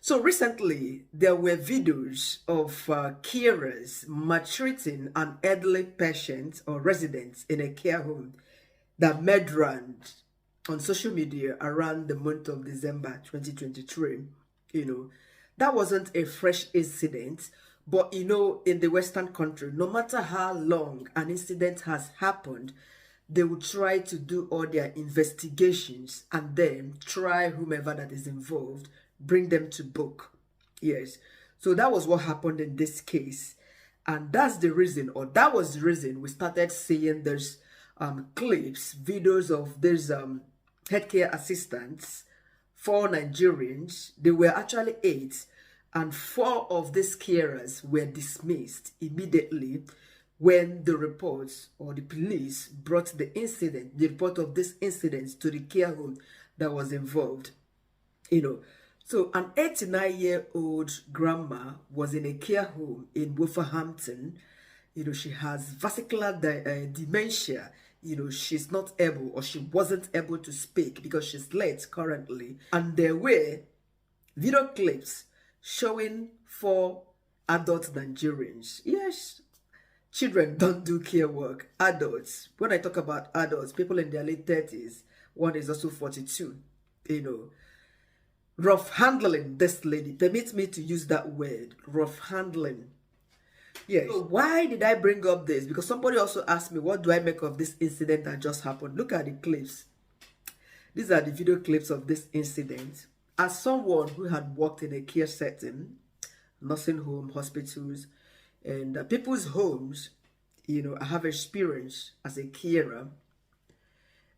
So recently, there were videos of carers maltreating an elderly patient or resident in a care home that made round on social media around the month of December 2023. You know, that wasn't a fresh incident, but in the Western country, no matter how long an incident has happened, they will try to do all their investigations and then try whomever that is involved, bring them to book. Yes. So that was what happened in this case. And that's the reason, or that was the reason we started seeing there's clips, videos of these healthcare assistants, 4 Nigerians. They were actually 8, and 4 of these carers were dismissed immediately when the reports or the police brought the report of this incident to the care home that was involved. So an 89-year-old grandma was in a care home in Wolverhampton. She has vascular dementia. She's not able, or she wasn't able to speak because she's late currently. And there were video clips showing 4 adult Nigerians. Yes, children don't do care work. Adults, when I talk about adults, people in their late 30s, one is also 42, rough handling this lady. Permit me to use that word, rough handling. Yes. So why did I bring up this? Because somebody also asked me, what do I make of this incident that just happened? Look at the clips. These are the video clips of this incident. As someone who had worked in a care setting, nursing home, hospitals, and people's homes, I have experience as a carer.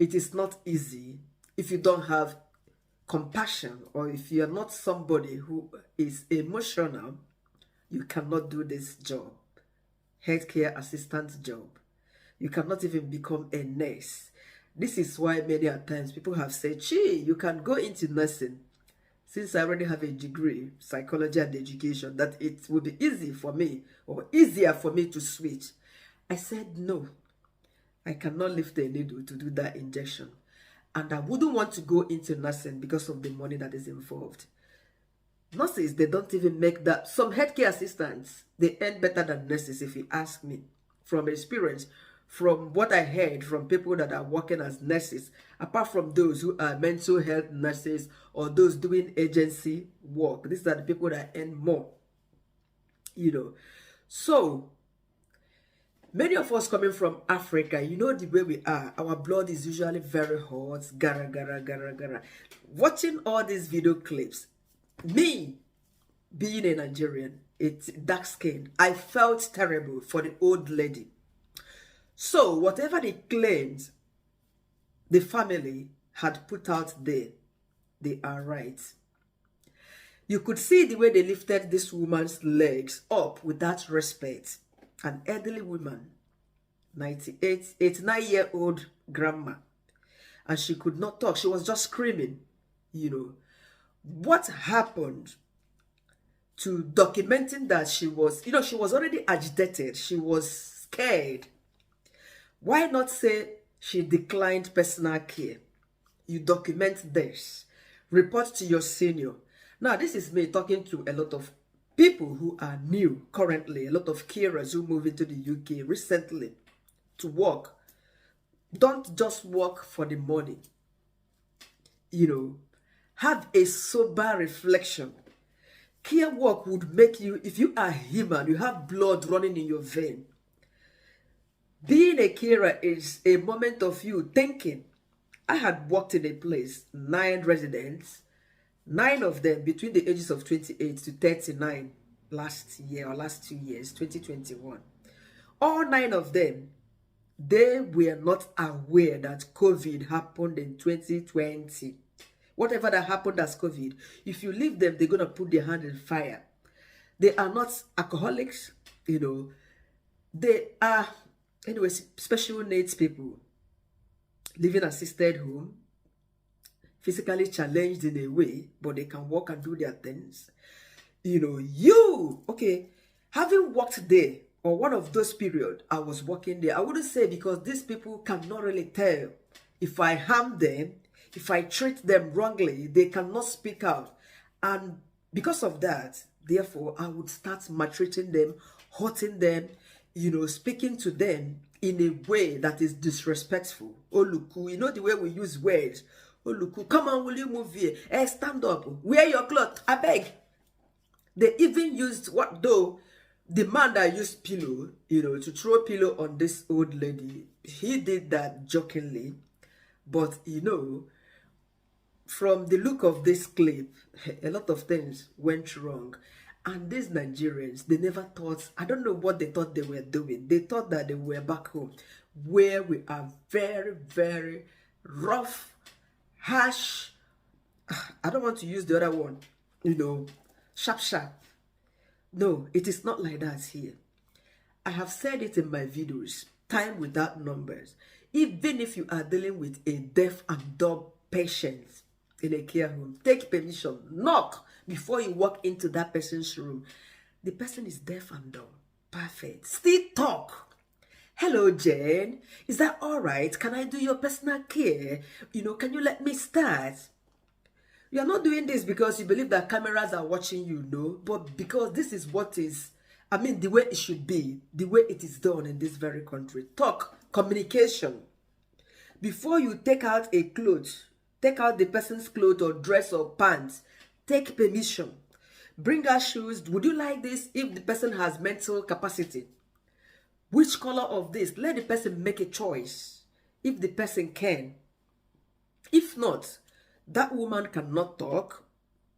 It is not easy if you don't have compassion, or if you are not somebody who is emotional. You cannot do this job, healthcare assistant job. You cannot even become a nurse. This is why many a times people have said, gee, you can go into nursing. Since I already have a degree, psychology and education, that it would be easy for me, or easier for me to switch. I said, no, I cannot lift a needle to do that injection. And I wouldn't want to go into nursing because of the money that is involved. Nurses, they don't even make that. Some healthcare assistants, they earn better than nurses, if you ask me. From experience, from what I heard from people that are working as nurses, apart from those who are mental health nurses or those doing agency work, these are the people that earn more. So many of us coming from Africa, the way we are, our blood is usually very hot, gara, gara, gara, gara. Watching all these video clips, me being a Nigerian, it's dark skinned, I felt terrible for the old lady. So whatever the claims the family had put out there, they are right. You could see the way they lifted this woman's legs up without respect. An elderly woman, 89-year-old grandma, and she could not talk. She was just screaming. What happened to documenting that she was, she was already agitated. She was scared. Why not say she declined personal care? You document this. Report to your senior. Now, this is me talking to a lot of people who are new currently, a lot of carers who moved into the UK recently to work. Don't just work for the money. Have a sober reflection. Care work would make you, if you are human, you have blood running in your vein. Being a carer is a moment of you thinking. I had worked in a place, 9 residents, 9 of them between the ages of 28 to 39 last year or last 2 years, 2021. All 9 of them, they were not aware that COVID happened in 2020. Whatever that happened as COVID, if you leave them, they're going to put their hand in fire. They are not alcoholics, They are, anyways, special needs people, living assisted home, physically challenged in a way, but they can walk and do their things. Having worked there, or one of those periods I was working there, I wouldn't say, because these people cannot really tell. If I harm them, if I treat them wrongly, they cannot speak out. And Because of that, therefore, I would start maltreating them, hurting them, speaking to them in a way that is disrespectful. Oluku, the way we use words. Oluku, come on, will you move here? Hey, stand up. Wear your cloth. I beg. They even used the man that used pillow, to throw pillow on this old lady. He did that jokingly. But, from the look of this clip, a lot of things went wrong. And these Nigerians, they never thought, I don't know what they thought they were doing. They thought that they were back home, where we are very, very rough, harsh. I don't want to use the other one, sharp, sharp. No, it is not like that here. I have said it in my videos, time without numbers. Even if you are dealing with a deaf and dumb patient in a care home, take permission, knock before you walk into that person's room. The person is deaf and dumb. Perfect. Still talk. Hello, Jane. Is that all right? Can I do your personal care? Can you let me start? You are not doing this because you believe that cameras are watching you, no, but because this is what is, the way it should be, the way it is done in this very country. Talk, communication. Before you take out a clothes, take out the person's clothes or dress or pants, take permission. Bring out shoes. Would you like this if the person has mental capacity? Which color of this? Let the person make a choice if the person can. If not, that woman cannot talk.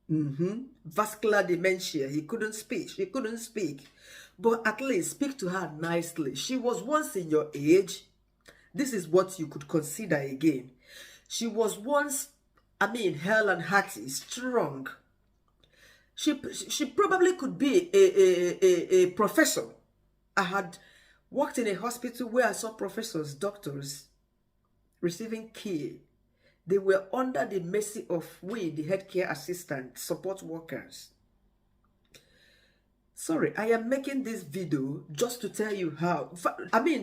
Vascular dementia. He couldn't speak. She couldn't speak. But at least speak to her nicely. She was once in your age. This is what you could consider again. She was once, hale and hearty, strong. She probably could be a professor. I had worked in a hospital where I saw professors, doctors, receiving care. They were under the mercy of we, the healthcare assistant, support workers. Sorry, I am making this video just to tell you how,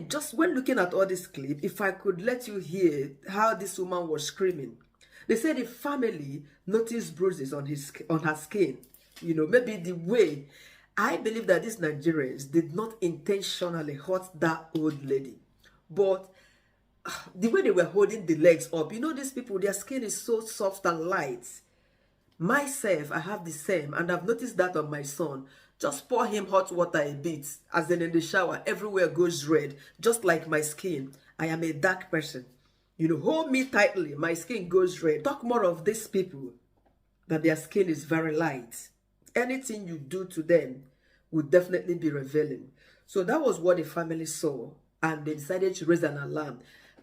just when looking at all this clip, if I could let you hear how this woman was screaming. They said the family noticed bruises on her skin. Maybe the way, I believe that these Nigerians did not intentionally hurt that old lady. But the way they were holding the legs up, these people, their skin is so soft and light. Myself, I have the same, and I've noticed that on my son. Just pour him hot water a bit, as in the shower, everywhere goes red, just like my skin. I am a dark person. Hold me tightly, my skin goes red. Talk more of these people, that their skin is very light. Anything you do to them will definitely be revealing. So that was what the family saw, and they decided to raise an alarm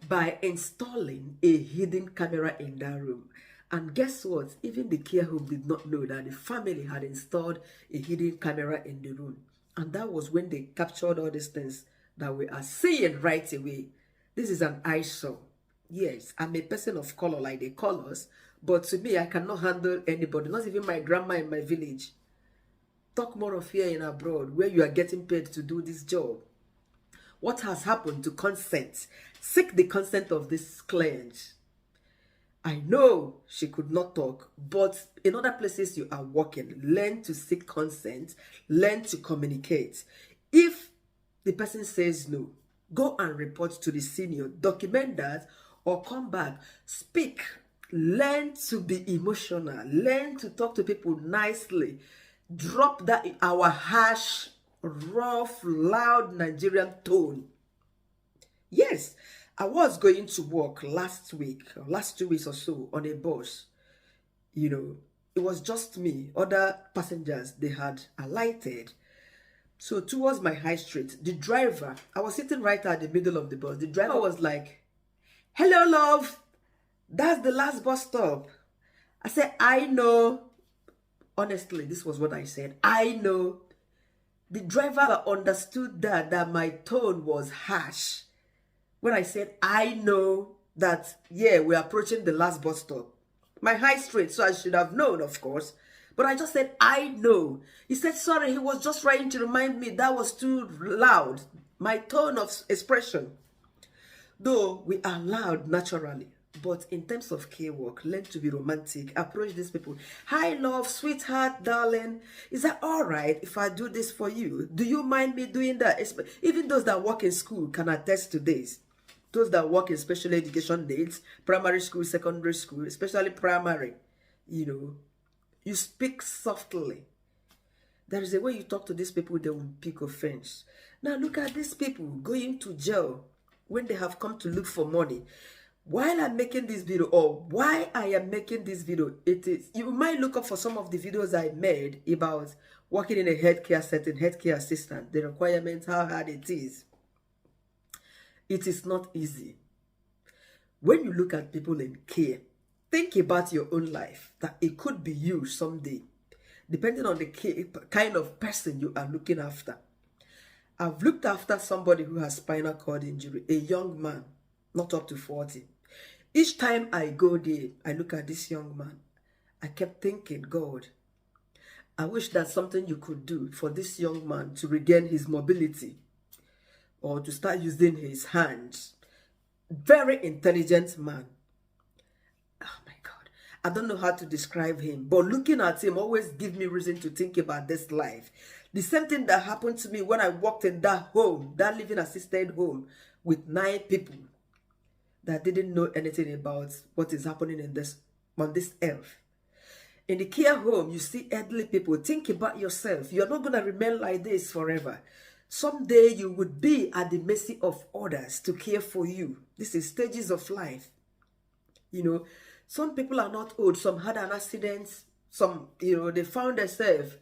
by installing a hidden camera in that room. And guess what? Even the care home did not know that the family had installed a hidden camera in the room. And that was when they captured all these things that we are seeing right away. This is an eyesore. Yes, I'm a person of color, like they call us. But to me, I cannot handle anybody, not even my grandma in my village. Talk more of here in abroad, where you are getting paid to do this job. What has happened to consent? Seek the consent of this client. I know she could not talk, but in other places you are working, learn to seek consent, learn to communicate. If the person says no, go and report to the senior, document that, or come back, speak, learn to be emotional, learn to talk to people nicely, drop that our harsh, rough, loud Nigerian tone. Yes, I was going to work last 2 weeks or so on a bus. It was just me. Other passengers, they had alighted. So towards my high street, the driver, I was sitting right at the middle of the bus. The driver was like, "Hello, love. That's the last bus stop." I said, "I know." Honestly, this was what I said. I know. The driver understood that my tone was harsh. When I said, I know that, yeah, we're approaching the last bus stop. My high street, so I should have known, of course. But I just said, I know. He said, sorry, he was just trying to remind me that was too loud. My tone of expression. Though we are loud naturally, But in terms of care work, learn to be romantic. Approach these people. Hi, love, sweetheart, darling. Is that all right if I do this for you? Do you mind me doing that? Even those that work in school can attest to this. Those that work in special education needs, primary school, secondary school, especially primary, you speak softly. There is a way you talk to these people, they will pick offense. Now look at these people going to jail when they have come to look for money. While I'm making this video, or why I am making this video, you might look up for some of the videos I made about working in a healthcare setting, healthcare assistant, the requirements, how hard it is. It is not easy. When you look at people in care, think about your own life, that it could be you someday, depending on the kind of person you are looking after. I've looked after somebody who has spinal cord injury, a young man, not up to 40. Each time I go there, I look at this young man. I kept thinking, God, I wish that's something you could do for this young man to regain his mobility or to start using his hands. Very intelligent man. Oh my God. I don't know how to describe him, but looking at him always gives me reason to think about this life. The same thing that happened to me when I walked in that home, that living assisted home with 9 people that didn't know anything about what is happening on this earth. In the care home, you see elderly people. Think about yourself. You're not going to remain like this forever. Someday you would be at the mercy of others to care for you. This is stages of life. Some people are not old. Some had an accident. Some, they found themselves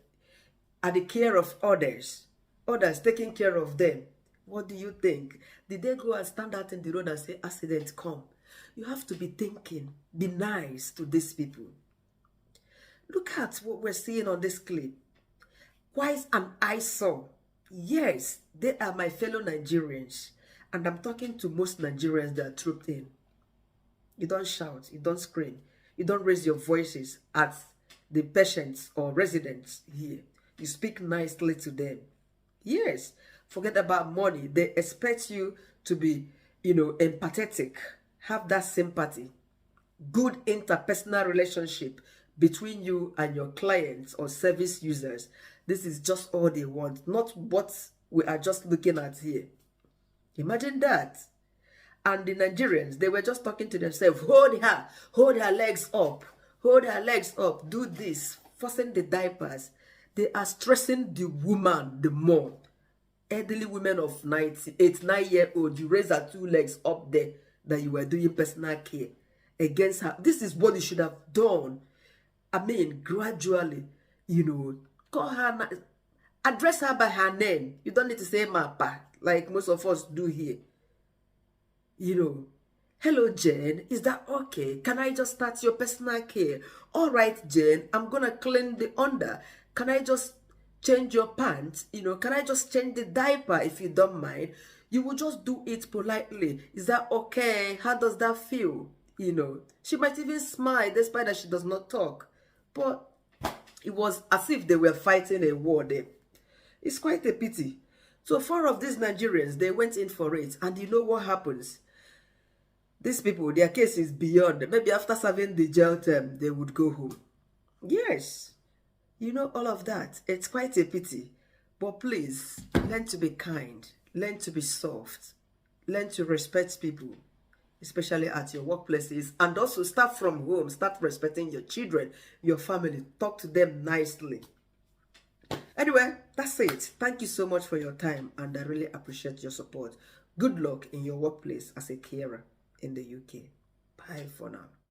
at the care of others. Others taking care of them. What do you think? Did they go and stand out in the road and say, accident come? You have to be thinking. Be nice to these people. Look at what we're seeing on this clip. Quite an eyesore. Yes, they are my fellow Nigerians. And I'm talking to most Nigerians that are trooped in. You don't shout. You don't scream. You don't raise your voices at the patients or residents here. You speak nicely to them. Yes, forget about money. They expect you to be, empathetic. Have that sympathy. Good interpersonal relationship between you and your clients or service users. This is just all they want, not what we are just looking at here. Imagine that. And the Nigerians, they were just talking to themselves, hold her legs up, do this, forcing the diapers. They are stressing the woman the more. Elderly women of 9-year-old, you raise her 2 legs up there that you were doing personal care against her. This is what you should have done. I mean, gradually, call her, address her by her name. You don't need to say Mapa, like most of us do here. Hello, Jane, is that okay? Can I just start your personal care? All right, Jane, I'm going to clean the under. Can I just change your pants? Can I just change the diaper if you don't mind? You will just do it politely. Is that okay? How does that feel? She might even smile despite that she does not talk. But it was as if they were fighting a war there. It's quite a pity. So 4 of these Nigerians, they went in for it. And you know what happens? These people, their case is beyond. Maybe after serving the jail term, they would go home. Yes. All of that. It's quite a pity. But please, learn to be kind. Learn to be soft. Learn to respect people, especially at your workplaces. And also start from home. Start respecting your children, your family. Talk to them nicely. Anyway, that's it. Thank you so much for your time. And I really appreciate your support. Good luck in your workplace as a carer in the UK. Bye for now.